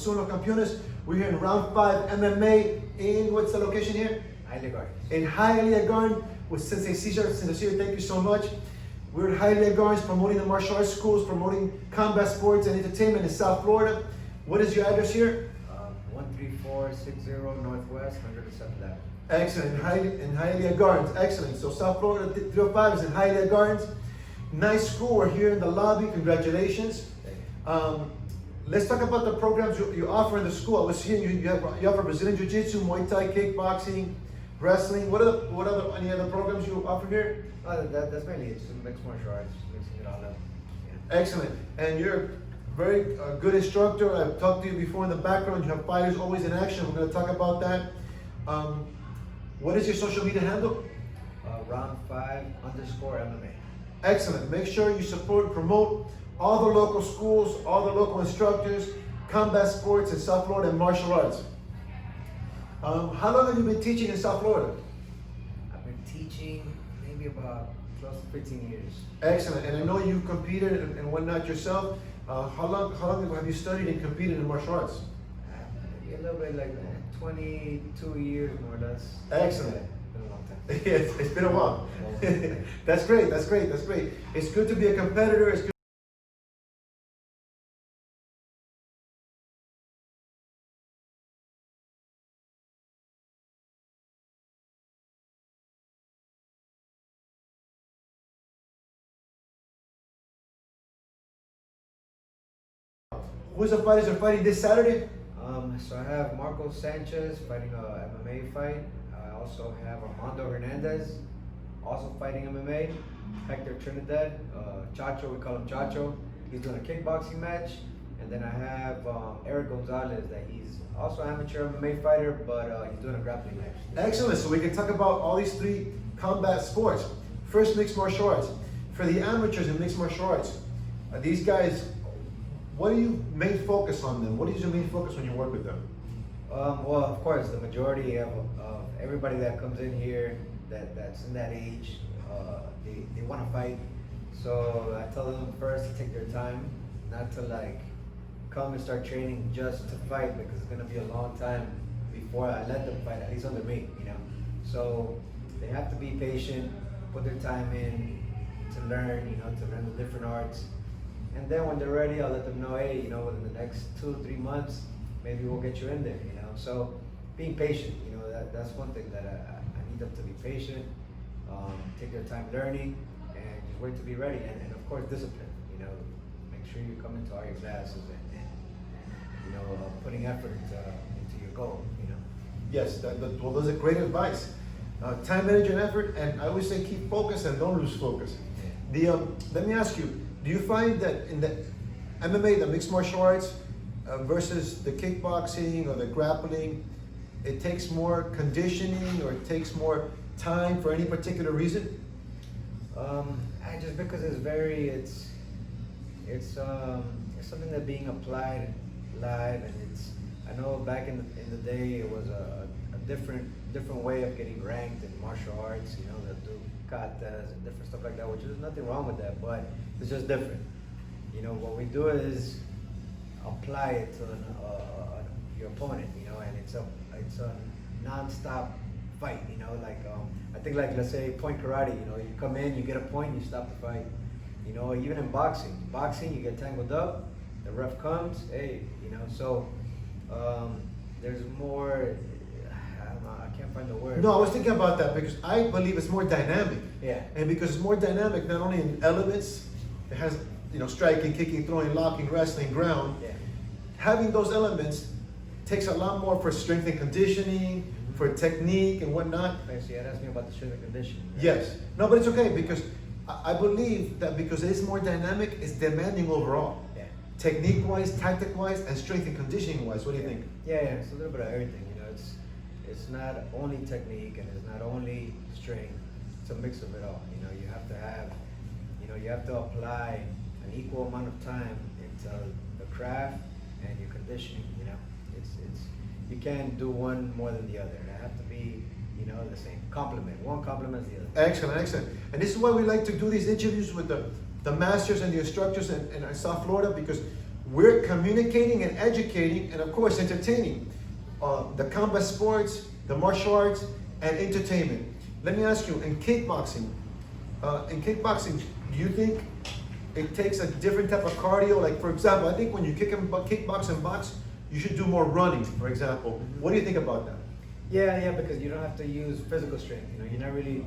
Son los Campeones. We're here in round 5 MMA in, what's the location here? Hialeah Gardens. In Hialeah Gardens with Sensei Cesar. Sensei Cesar, thank you so much. We're in Hialeah Gardens promoting the martial arts schools, promoting combat sports and entertainment in South Florida. What is your address here? 13460 Northwest 107th Avenue. Excellent, in Hialeah Gardens, excellent. So South Florida 305 is in Hialeah Gardens. Nice school, we're here in the lobby, congratulations. Let's talk about the programs you offer in the school. I was seeing you offer Brazilian Jiu-Jitsu, Muay Thai, kickboxing, wrestling. What any other programs you offer here? That's mainly it, just mixed martial arts, mixing it all up. Yeah. Excellent, and you're a very good instructor. I've talked to you before in the background. You have fighters always in action. We're going to talk about that. What is your social media handle? Round5_MMA. Excellent. Make sure you support and promote all the local schools, all the local instructors, combat sports in South Florida and martial arts. How long have you been teaching in South Florida? I've been teaching maybe about close to 15 years. Excellent. And I know you've competed and whatnot yourself. How long have you studied and competed in martial arts? Maybe a little bit like 22 years more or less. Excellent. It's been a long time. Yes, it's been a while. That's great. That's great. That's great. It's good to be a competitor. It's good. Who's the fighters are fighting this Saturday? So I have Marco Sanchez fighting a MMA fight. I also have Armando Hernandez also fighting MMA. Hector Trinidad, Chacho, we call him Chacho. He's doing a kickboxing match. And then I have Eric Gonzalez, that he's also an amateur MMA fighter, but he's doing a grappling match. Excellent. So we can talk about all these 3 combat sports. First, mixed martial arts. For the amateurs in mixed martial arts, these guys, what do you main focus on them? What is your main focus when you work with them? Well, of course, the majority of everybody that comes in here that's in that age, they want to fight. So I tell them first to take their time, not to like come and start training just to fight, because it's gonna be a long time before I let them fight, at least under me, you know. So they have to be patient, put their time in to learn, you know, to learn the different arts. And then when they're ready, I'll let them know, hey, you know, within the next 2 or 3 months, maybe we'll get you in there, you know. So being patient, you know, that's one thing that I need them to be patient, take their time learning, and just wait to be ready. And of course, discipline, you know, make sure you come into all your classes and you know, putting effort into your goal, you know. Yes, well, those are great advice. Time, energy, and effort, and I always say keep focus and don't lose focus. Yeah. Let me ask you, do you find that in the MMA, the mixed martial arts, versus the kickboxing or the grappling, it takes more conditioning or it takes more time for any particular reason? Just because it's something that's being applied live, and I know back in the day it was a different way of getting ranked in martial arts, you know, that do katas and different stuff like that, which there's nothing wrong with that, but it's just different. You know, what we do is apply it to your opponent, you know, and it's a non-stop fight, you know, like I think, like, let's say point karate, you know, you come in, you get a point, you stop the fight. You know, even in boxing, you get tangled up, the ref comes, hey, you know, so there's more, I can't find the word. No, I was thinking about that because I believe it's more dynamic. Yeah. And because it's more dynamic, not only in elements, it has, you know, striking, kicking, throwing, locking, wrestling, ground. Yeah. Having those elements takes a lot more for strength and conditioning, for technique and whatnot. So you had asked me about the strength and conditioning. Right? Yes. No, but it's okay because I believe that because it is more dynamic, it's demanding overall. Yeah. Technique-wise, tactic-wise, and strength and conditioning-wise. What do you think? Yeah, it's a little bit of everything, you know. It's not only technique and it's not only strength. It's a mix of it all. You know, you have to have, you know, you have to apply an equal amount of time into the craft and your conditioning. You know, it's you can't do one more than the other. They have to be, you know, the same. One complements the other. Excellent, excellent. And this is why we like to do these interviews with the masters and the instructors in South Florida, because we're communicating and educating, and of course entertaining the combat sports, the martial arts, and entertainment. Let me ask you, in kickboxing, do you think it takes a different type of cardio? Like, for example, I think when you kickbox and box, you should do more running, for example. What do you think about that? Yeah, because you don't have to use physical strength. You're not really,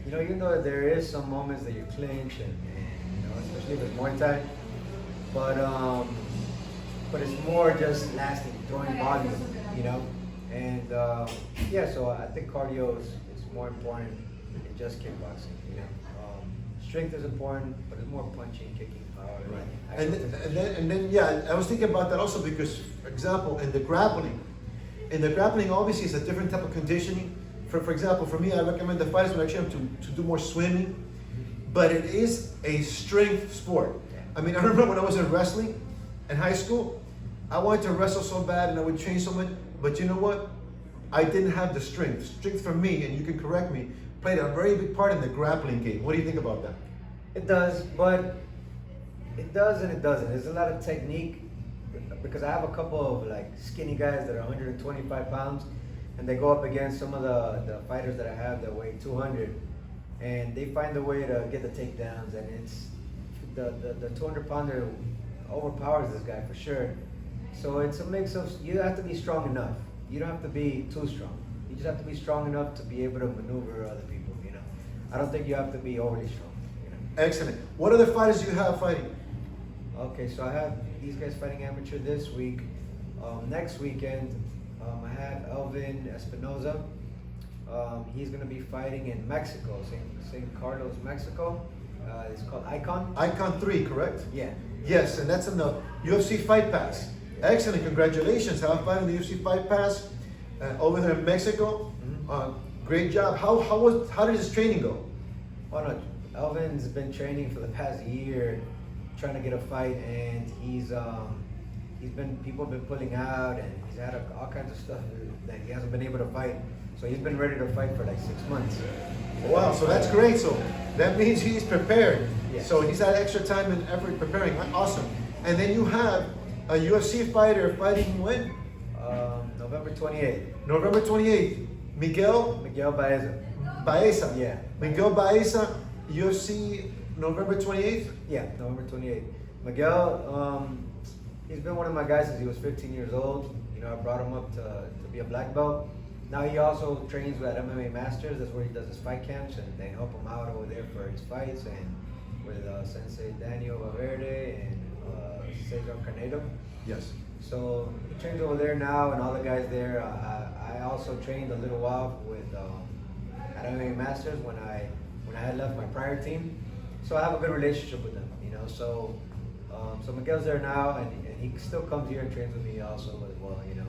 even though there is some moments that you clinch and especially with Muay Thai, but it's more just lasting, throwing volume, and so I think cardio is more important than just kickboxing. Strength is important, but it's more punching, kicking, power. Right. And then, I was thinking about that also because, for example, in the grappling, obviously it's a different type of conditioning. For example, for me, I recommend the fighters when actually have to do more swimming, but it is a strength sport. I mean, I remember when I was in wrestling in high school, I wanted to wrestle so bad and I would train so much, but you know what? I didn't have the strength. Strength for me, and you can correct me, played a very big part in the grappling game. What do you think about that? It does, but it does and it doesn't. There's a lot of technique because I have a couple of like skinny guys that are 125 pounds, and they go up against some of the fighters that I have that weigh 200, and they find a way to get the takedowns, and it's the 200 pounder overpowers this guy for sure. So it's a mix of, you have to be strong enough. You don't have to be too strong. You just have to be strong enough to be able to maneuver other people. I don't think you have to be overly strong. Excellent. What other fighters do you have fighting? Okay, so I have these guys fighting amateur this week. Next weekend, I have Elvin Espinoza. He's going to be fighting in Mexico, St. Carlos, Mexico. It's called Icon. Icon 3, correct? Yeah. Yes, and that's in the UFC Fight Pass. Excellent, congratulations. Have fun in the UFC Fight Pass over there in Mexico. Great job. How did his training go? Oh no, Elvin's been training for the past year, trying to get a fight, and people have been pulling out, and he's had all kinds of stuff that he hasn't been able to fight. So he's been ready to fight for like 6 months. Wow, so that's great. So that means he's prepared. Yes. So he's had extra time and effort preparing. Awesome. And then you have a UFC fighter fighting when? November 28th. November 28th. Miguel Baeza. Baeza. Yeah. Miguel Baeza, UFC November 28th? Yeah, November 28th. Miguel, he's been one of my guys since he was 15 years old. I brought him up to be a black belt. Now he also trains at MMA Masters. That's where he does his fight camps, and they help him out over there for his fights, and with Sensei Daniel Valverde and Cesar Canedo. Yes. So he trains over there now, and all the guys there. I also trained a little while with at MMA Masters when I had left my prior team. So I have a good relationship with them, So Miguel's there now, and he still comes here and trains with me also as well, and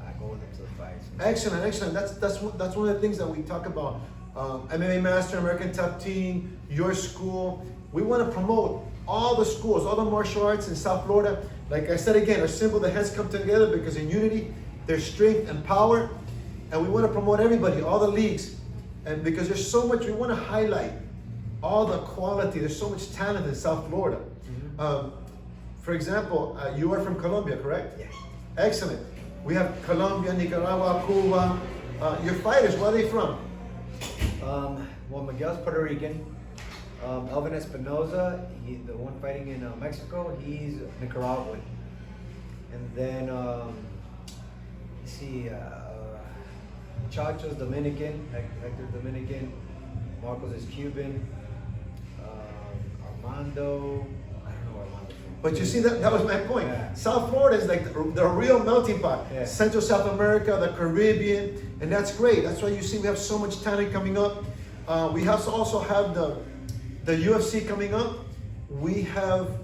I go with him to the fights. Excellent. That's one of the things that we talk about. MMA Master, American Top Team, your school. We want to promote all the schools, all the martial arts in South Florida. Like I said again, our symbol, the heads come together because in unity, there's strength and power. And we want to promote everybody, all the leagues. And because there's so much, we want to highlight all the quality. There's so much talent in South Florida. For example, you are from Colombia, correct? Yeah. Excellent. We have Colombia, Nicaragua, Cuba. Your fighters, where are they from? Well, Miguel's Puerto Rican. Elvin Espinoza, the one fighting in Mexico, he's Nicaraguan. And then, let's see, Chacho's Dominican, Hector Dominican. Marcos is Cuban. Armando, I don't know where Armando's from. But you see, that was my point. Yeah. South Florida is like the real melting pot. Yeah. Central South America, the Caribbean, and that's great. That's why you see we have so much talent coming up. We have to also have the UFC coming up. We have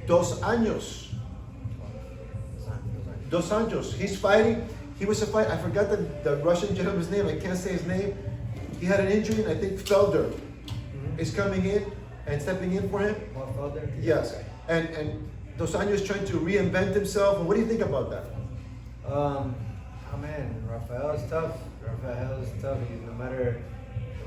Dos Anjos. Dos Anjos. He's fighting. He was a fight. I forgot the Russian gentleman's name. I can't say his name. He had an injury, and I think Felder is coming in and stepping in for him. Felder? Yes. And Dos Anjos trying to reinvent himself. And what do you think about that? Oh man, Rafael is tough. He's no matter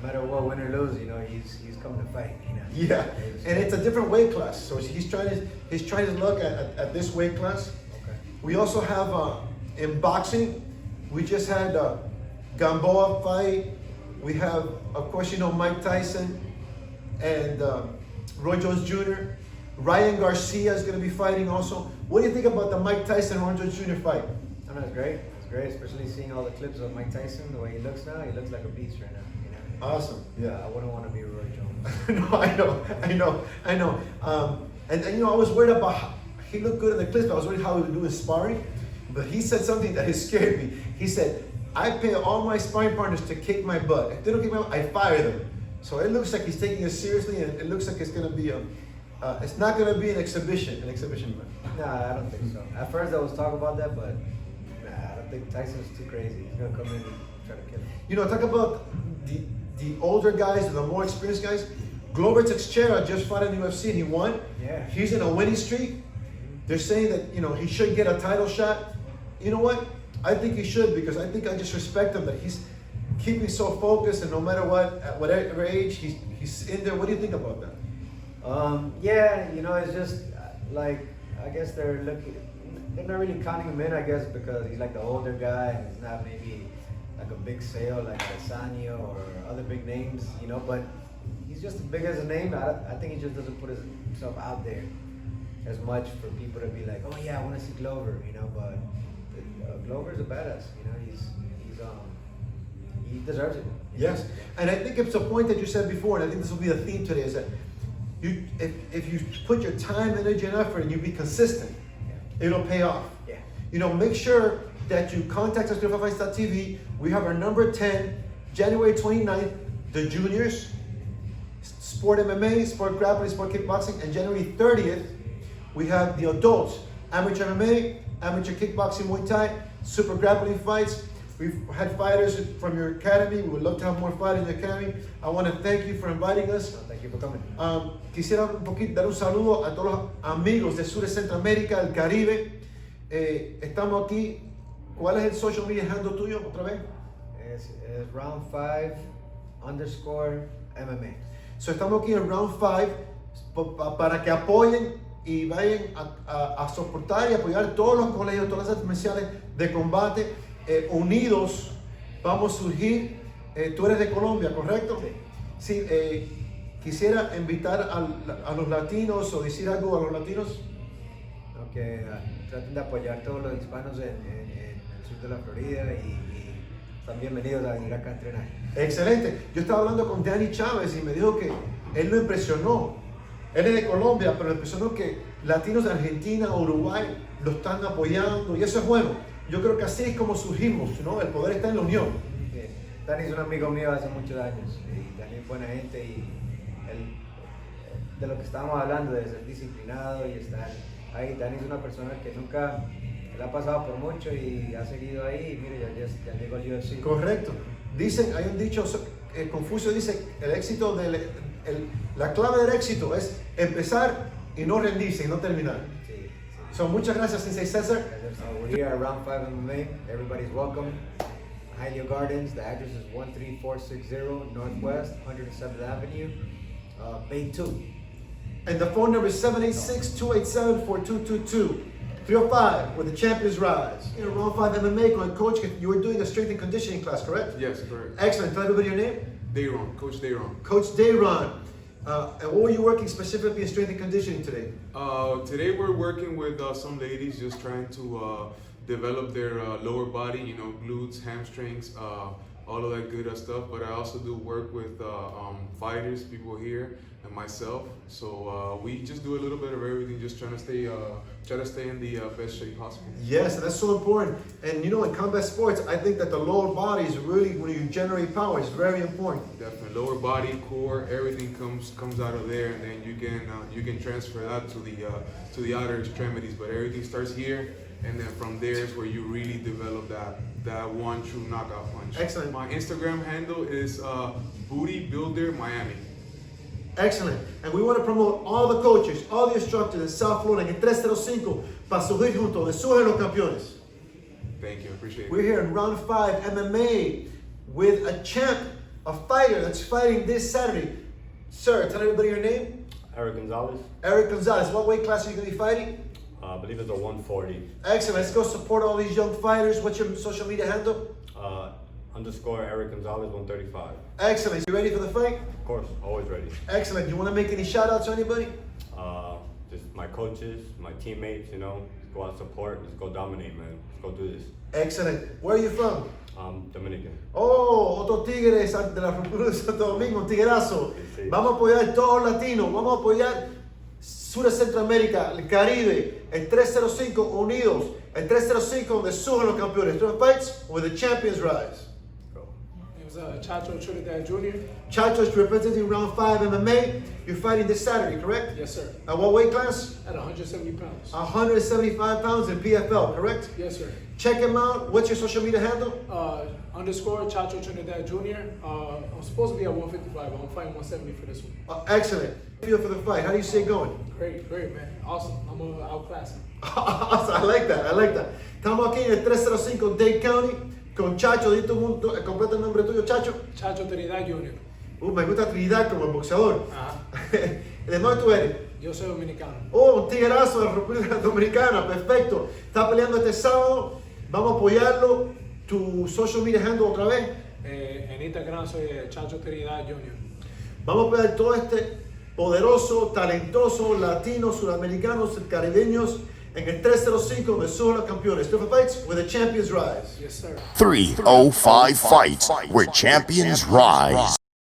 no matter what, win or lose, he's coming to fight. Yeah, and it's a different weight class, so he's trying to look at this weight class. Okay. We also have in boxing, we just had Gamboa fight. We have, of course, Mike Tyson and Roy Jones Jr. Ryan Garcia is going to be fighting also. What do you think about the Mike Tyson Roy Jones Jr. fight? I know, it's great. It's great, especially seeing all the clips of Mike Tyson, the way he looks now. He looks like a beast right now. Awesome. Yeah. I wouldn't want to be Roy Jones. No, I know. And I was worried about how he looked good in the clips, but I was worried how he would do in sparring. But he said something that has scared me. He said, I pay all my sparring partners to kick my butt. If they don't kick my butt, I fire them. So it looks like he's taking it seriously, and it looks like it's going to be it's not going to be an exhibition match. Nah, I don't think so. At first I was talking about that, but I don't think Tyson's too crazy. He's going to come in and try to kill him. Talk about the older guys and the more experienced guys. Glover Teixeira just fought in the UFC and he won. Yeah. He's in a winning streak. They're saying that, he should get a title shot. You know what? I think he should, because I just respect him that he's keeping so focused, and no matter what, at whatever age, he's in there. What do you think about that? Yeah, it's just like, I guess they're not really counting him in, I guess, because he's like the older guy and he's not maybe like a big sale like Adesanya or other big names, but he's just as big as a name. I think he just doesn't put himself out there as much for people to be like, oh yeah, I want to see Glover, but Glover's a badass, he deserves it. Yes, and I think it's a point that you said before, and I think this will be the theme today, is that if you put your time, energy, and effort, and you be consistent, it'll pay off. Yeah. Make sure that you contact us, 355fights.tv. We have our number 10, January 29th, the juniors, sport MMA, sport grappling, sport kickboxing, and January 30th, we have the adults, amateur MMA, amateur kickboxing, Muay Thai, super grappling fights. We've had fighters from your academy. We would love to have more fighters in the academy. I want to thank you for inviting us. Thank you for coming. Quisiera dar un saludo a todos los amigos de Sur y Centroamérica, el Caribe. Estamos aquí. ¿Cuál es el social media handle tuyo otra vez? Es round 5_MMA. So estamos aquí en round 5 para que apoyen y vayan a soportar y apoyar todos los colegios, todas las artes marciales de combate. Unidos vamos a surgir. Tú eres de Colombia, ¿correcto? Sí. Sí. Quisiera invitar a los latinos o decir algo a los latinos. Que traten de apoyar a todos los hispanos en el sur de la Florida y están bienvenidos a venir acá a entrenar. Excelente. Yo estaba hablando con Danny Chávez y me dijo que él lo impresionó. Él es de Colombia, pero le impresionó que latinos de Argentina o Uruguay lo están apoyando, y eso es bueno. Yo creo que así es como surgimos, ¿no? El poder está en la unión. Sí. Danny es un amigo mío hace muchos años y Danny es buena gente, y él, de lo que estábamos hablando, de ser disciplinado y estar ahí. Danny es una persona que nunca, él ha pasado por mucho y ha seguido ahí, y mire, ya llegó al UFC. Correcto. Dicen, hay un dicho, Confucio dice, la clave del éxito es empezar y no rendirse y no terminar. Sí. So, muchas gracias, Sensei Cesar. We're here at Round 5 MMA. Everybody's welcome. Hialeah Gardens. The address is 13460 Northwest 107th Avenue, Bay 2. And the phone number is 786-287-4222. 305, where the champions rise. In Round 5 MMA, going coach, you were doing a strength and conditioning class, correct? Yes, correct. Excellent. Tell everybody your name. Dayron, Coach Dayron. Coach Dayron. And what were you working specifically in strength and conditioning today? Today we're working with some ladies just trying to develop their lower body, glutes, hamstrings, all of that good stuff. But I also do work with fighters, people here, and myself. So we just do a little bit of everything, just trying to stay in the best shape possible. Yes, that's so important. And in combat sports, I think that the lower body is really, when you generate power, is very important. Definitely, lower body, core, everything comes out of there, and then you can transfer that to the outer extremities. But everything starts here, and then from there is where you really develop that one true knockout punch. Excellent. My Instagram handle is Booty Builder Miami. Excellent. And we want to promote all the coaches, all the instructors in South Florida en 305 para surgir juntos, de surgen los campeones. Thank you, appreciate it. We're here in round 5 MMA with a champ a fighter that's fighting this Saturday. Sir, tell everybody your name. Eric Gonzalez. Eric Gonzalez. What weight class are you going to be fighting? I believe it's a 140. Excellent. Let's go support all these young fighters. What's your social media handle? Underscore Eric Gonzalez 135. Excellent. You ready for the fight? Of course, always ready. Excellent. You want to make any shout outs to anybody? Just my coaches, my teammates, you know, go out support, let's go dominate, man. Let's go do this. Excellent. Where are you from? Dominican. Oh, otro tigre de la República de Santo Domingo, un tiguerazo. Sí, sí. Vamos a apoyar todos los latinos, vamos a apoyar Sur de Centroamérica, el Caribe, el 305 unidos, el 305 donde suben los campeones. 3 fights where the champions rise. Go. It was Chacho Trinidad Jr. Chacho's representing round 5 MMA. You're fighting this Saturday, correct? Yes, sir. At what weight class? At 170 pounds. 175 pounds in PFL, correct? Yes, sir. Check him out. What's your social media handle? Underscore Chacho Trinidad Jr. I'm supposed to be at 155. I'm fighting 170 for this one. Excellent. Feel for the fight. How do you see it going? Great, man. Awesome. I'm going to outclass him. Awesome. I like that. Estamos aquí en el 305 Dade County con Chacho. Di tu mundo, completa el nombre tuyo, Chacho. Chacho Trinidad Jr. Me gusta Trinidad como el boxeador. Ajá. ¿De dónde tú eres? Yo soy dominicano. Oh, un tiguerazo de la República Dominicana. Perfecto. Está peleando este sábado. Vamos a apoyarlo. Tu social media handle otra vez. En Instagram soy Chacho Trinidad Jr. Vamos a apoyar todo este poderoso, talentoso, latino, sudamericanos, caribeños en el 305 donde suben los campeones. 3 fights where the champions rise. Yes, sir. 305 Fights, where champions rise.